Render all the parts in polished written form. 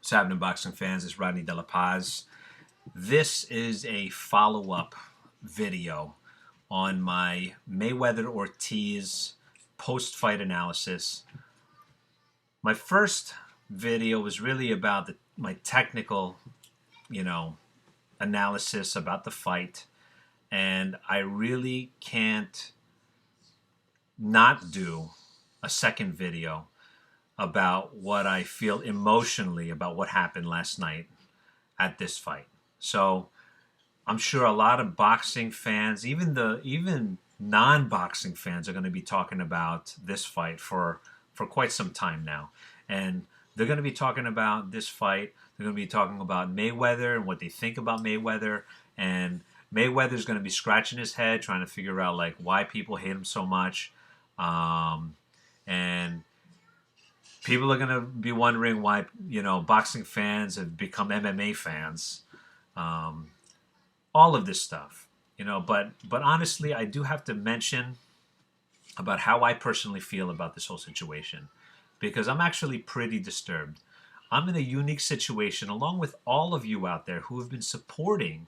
What's happening, boxing fans? It's Rodney De La Paz. This is a follow-up video on my Mayweather Ortiz post-fight analysis. My first video was really about my technical, analysis about the fight, and I really can't not do a second video about what I feel emotionally about what happened last night at this fight. So I'm sure a lot of boxing fans, even non-boxing fans, are going to be talking about this fight for quite some time now. And they're going to be talking about this fight. They're going to be talking about Mayweather and what they think about Mayweather. And Mayweather's going to be scratching his head trying to figure out like why people hate him so much. And people are going to be wondering why, boxing fans have become MMA fans. All of this stuff, but honestly, I do have to mention about how I personally feel about this whole situation, because I'm actually pretty disturbed. I'm in a unique situation along with all of you out there who have been supporting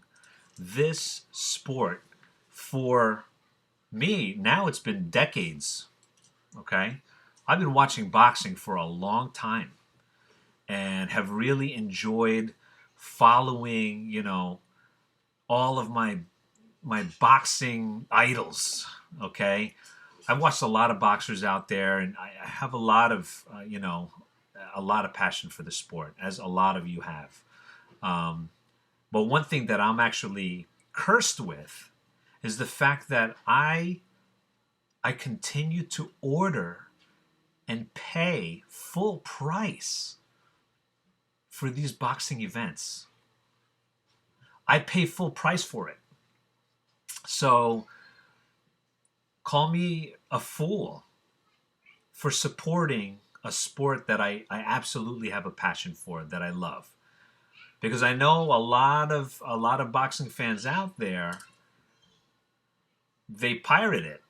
this sport for me. Now it's been decades, okay? I've been watching boxing for a long time and have really enjoyed following, all of my boxing idols, okay? I've watched a lot of boxers out there, and I have a lot of, a lot of passion for the sport, as a lot of you have. But one thing that I'm actually cursed with is the fact that I continue to order and pay full price for these boxing events. I pay full price for it. So call me a fool for supporting a sport that I absolutely have a passion for, that I love. Because I know a lot of boxing fans out there, they pirate it.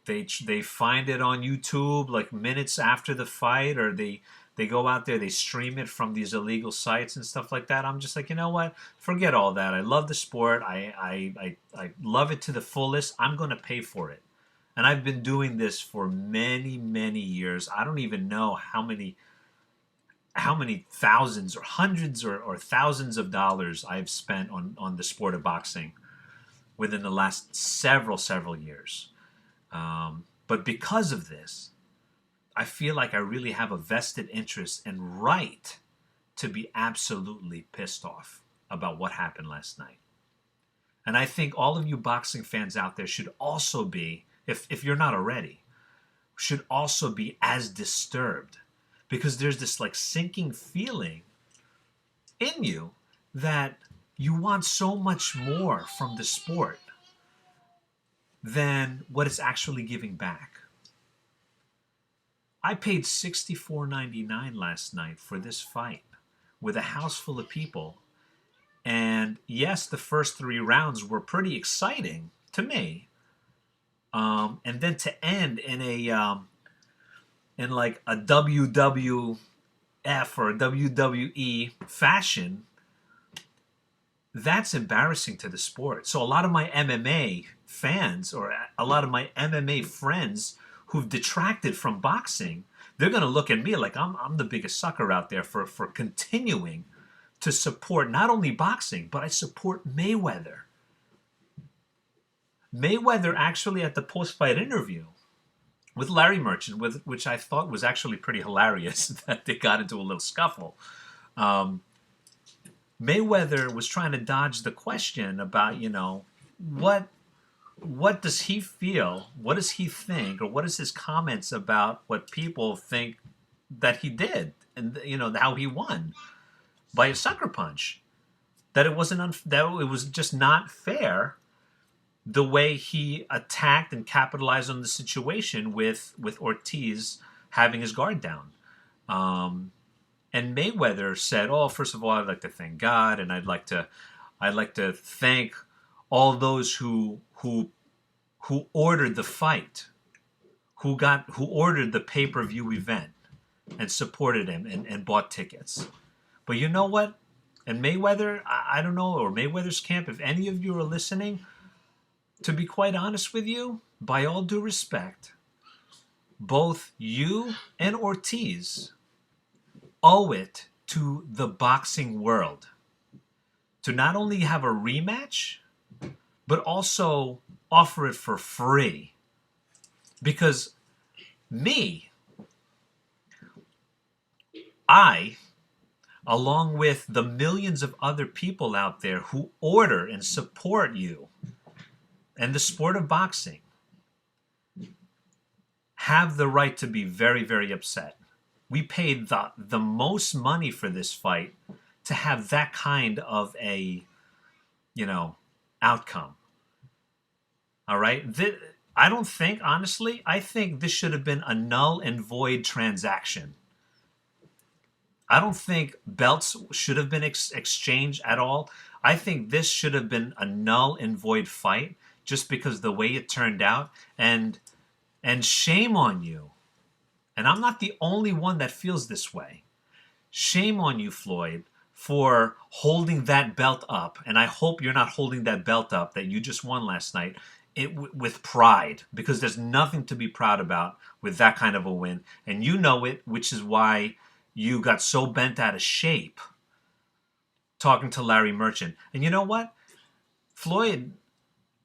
They find it on YouTube like minutes after the fight, or they go out there, they stream it from these illegal sites and stuff like that. I'm just like, you know what? Forget all that. I love the sport. I love it to the fullest. I'm going to pay for it. And I've been doing this for many, many years. I don't even know how many thousands or hundreds or thousands of dollars I've spent on the sport of boxing within the last several years. But because of this, I feel like I really have a vested interest and right to be absolutely pissed off about what happened last night. And I think all of you boxing fans out there should also be, if you're not already, should also be as disturbed, because there's this like sinking feeling in you that you want so much more from the sport than what it's actually giving back. I paid $64.99 last night for this fight with a house full of people. And yes, the first 3 rounds were pretty exciting to me. And then to end in in like a WWF or a WWE fashion, that's embarrassing to the sport. So a lot of my MMA fans, or a lot of my MMA friends who've detracted from boxing, they're going to look at me like I'm the biggest sucker out there for continuing to support not only boxing, but I support Mayweather. Mayweather actually, at the post-fight interview with Larry Merchant, which I thought was actually pretty hilarious that they got into a little scuffle. Mayweather was trying to dodge the question about, what does he feel? What does he think? Or what is his comments about what people think that he did, and how he won by a sucker punch? That it was just not fair the way he attacked and capitalized on the situation with Ortiz having his guard down. And Mayweather said, "Oh, first of all, I'd like to thank God, and I'd like to thank all those who ordered the fight, who ordered the pay-per-view event and supported him and bought tickets." But you know what? And Mayweather, I don't know, or Mayweather's camp, if any of you are listening, to be quite honest with you, by all due respect, both you and Ortiz owe it to the boxing world to not only have a rematch, but also offer it for free. Because me, I, along with the millions of other people out there who order and support you and the sport of boxing, have the right to be very, very upset. We paid the most money for this fight to have that kind of a, outcome. All right? I don't think, honestly, I think this should have been a null and void transaction. I don't think belts should have been exchanged at all. I think this should have been a null and void fight just because the way it turned out. And shame on you. And I'm not the only one that feels this way. Shame on you, Floyd, for holding that belt up. And I hope you're not holding that belt up that you just won last night with pride, because there's nothing to be proud about with that kind of a win. And you know it, which is why you got so bent out of shape talking to Larry Merchant. And you know what? Floyd,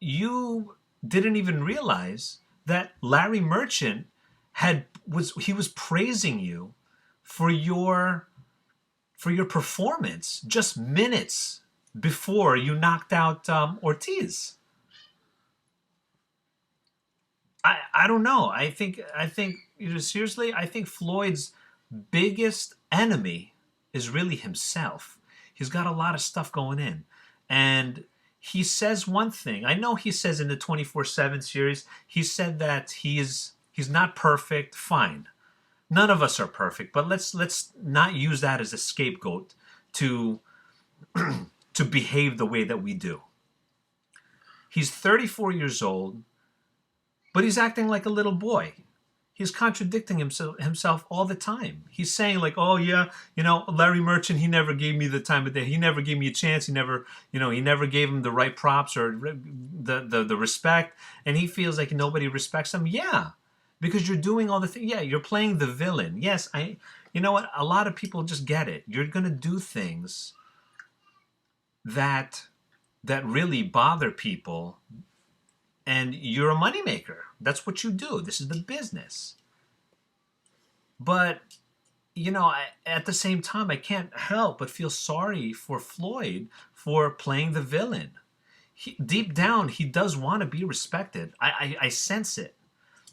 you didn't even realize that Larry Merchant was praising you for your performance just minutes before you knocked out Ortiz. I don't know. I think seriously, I think Floyd's biggest enemy is really himself. He's got a lot of stuff going in, and he says one thing. I know he says in the 24/7 series, he said that he's not perfect. Fine, none of us are perfect, but let's not use that as a scapegoat to to behave the way that we do. He's 34 years old, but he's acting like a little boy. He's contradicting himself all the time. He's saying like, "Oh yeah, Larry Merchant, he never gave me the time of day. He never gave me a chance. He never gave him the right props or the respect." And he feels like nobody respects him. Yeah, because you're doing all the things. Yeah, you're playing the villain. Yes, You know what? A lot of people just get it. You're gonna do things that really bother people, and you're a moneymaker. That's what you do. This is the business. But, at the same time, I can't help but feel sorry for Floyd for playing the villain. Deep down, he does want to be respected. I sense it.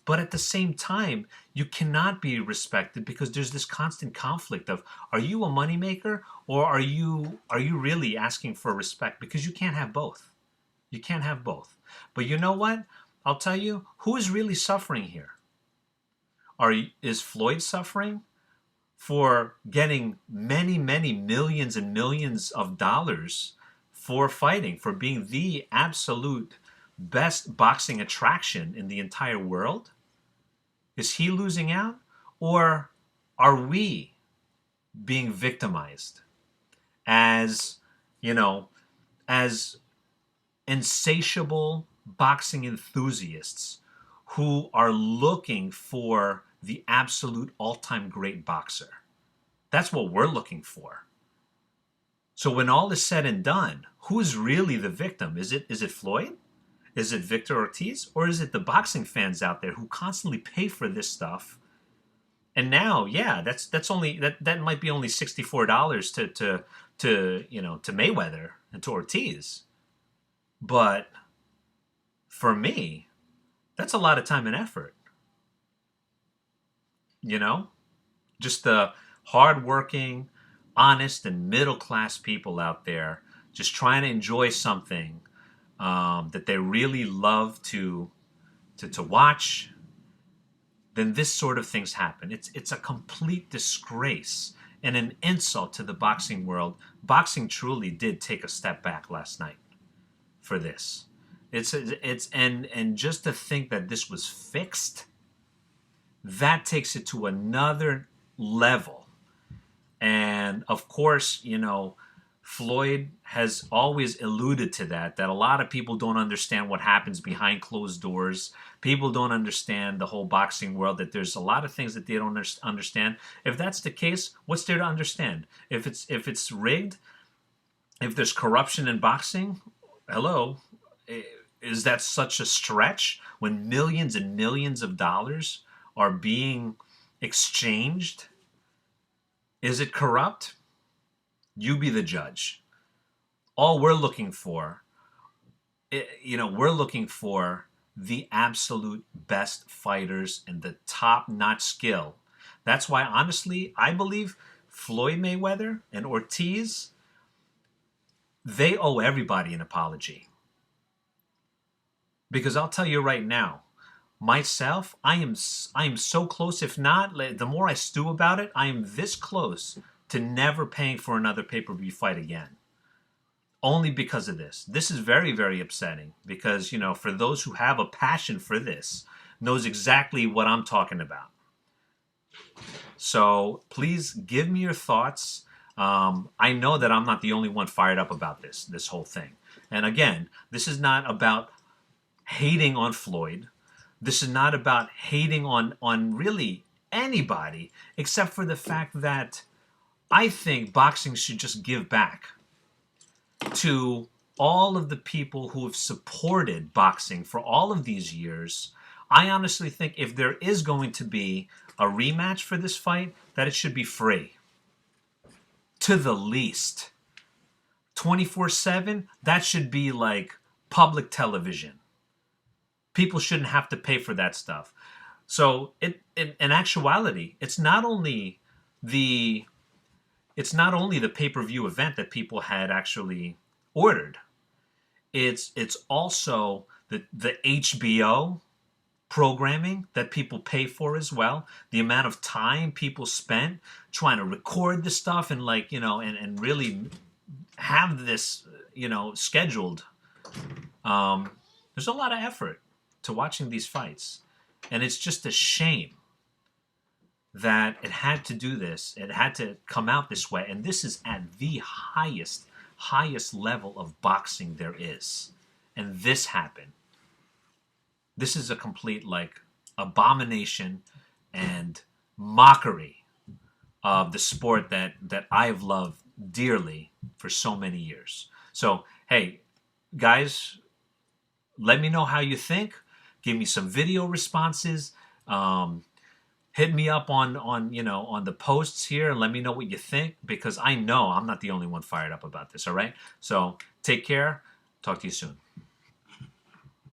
But at the same time, you cannot be respected because there's this constant conflict of, are you a moneymaker or are you really asking for respect? Because you can't have both. You can't have both. But you know what? I'll tell you, who is really suffering here? Is Floyd suffering for getting many, many millions and millions of dollars for fighting, for being the absolute best boxing attraction in the entire world? Is he losing out? Or are we being victimized as, as insatiable boxing enthusiasts who are looking for the absolute all-time great boxer? That's what we're looking for. So when all is said and done, who's really the victim? Is it Floyd? Is it Victor Ortiz? Or is it the boxing fans out there who constantly pay for this stuff? And now, yeah, that might be only $64 to Mayweather and to Ortiz. But for me, that's a lot of time and effort. Just the hardworking, honest, and middle-class people out there just trying to enjoy something that they really love to watch. Then this sort of things happen. It's a complete disgrace and an insult to the boxing world. Boxing truly did take a step back last night for this. And just to think that this was fixed, that takes it to another level. And of course, you know, Floyd has always alluded to that a lot of people don't understand what happens behind closed doors. People don't understand the whole boxing world, that there's a lot of things that they don't understand. If that's the case, what's there to understand? If it's rigged, if there's corruption in boxing, hello, is that such a stretch when millions and millions of dollars are being exchanged? Is it corrupt? You be the judge. All we're looking for, we're looking for the absolute best fighters and the top-notch skill. That's why, honestly, I believe Floyd Mayweather and Ortiz, they owe everybody an apology. Because I'll tell you right now, myself, I am so close. If not, the more I stew about it, I am this close to never paying for another pay-per-view fight again. Only because of this. This is very, very upsetting because, you know, for those who have a passion for this, knows exactly what I'm talking about. So please give me your thoughts. I know that I'm not the only one fired up about this whole thing. And again, this is not about hating on Floyd. This is not about hating on really anybody, except for the fact that I think boxing should just give back to all of the people who have supported boxing for all of these years. I honestly think if there is going to be a rematch for this fight, that it should be free. To the least. 24/7, that should be like public television. People shouldn't have to pay for that stuff. So in actuality, it's not only the pay-per-view event that people had actually ordered. It's also the HBO programming that people pay for as well. The amount of time people spent trying to record this stuff and and really have this scheduled. There's a lot of effort to watching these fights, and it's just a shame that it had to do this. It had to come out this way. And this is at the highest level of boxing there is. And this happened. This is a complete abomination and mockery of the sport that I've loved dearly for so many years. So, hey, guys, let me know how you think. Give me some video responses. Hit me up on the posts here and let me know what you think, because I know I'm not the only one fired up about this. All right. So take care. Talk to you soon.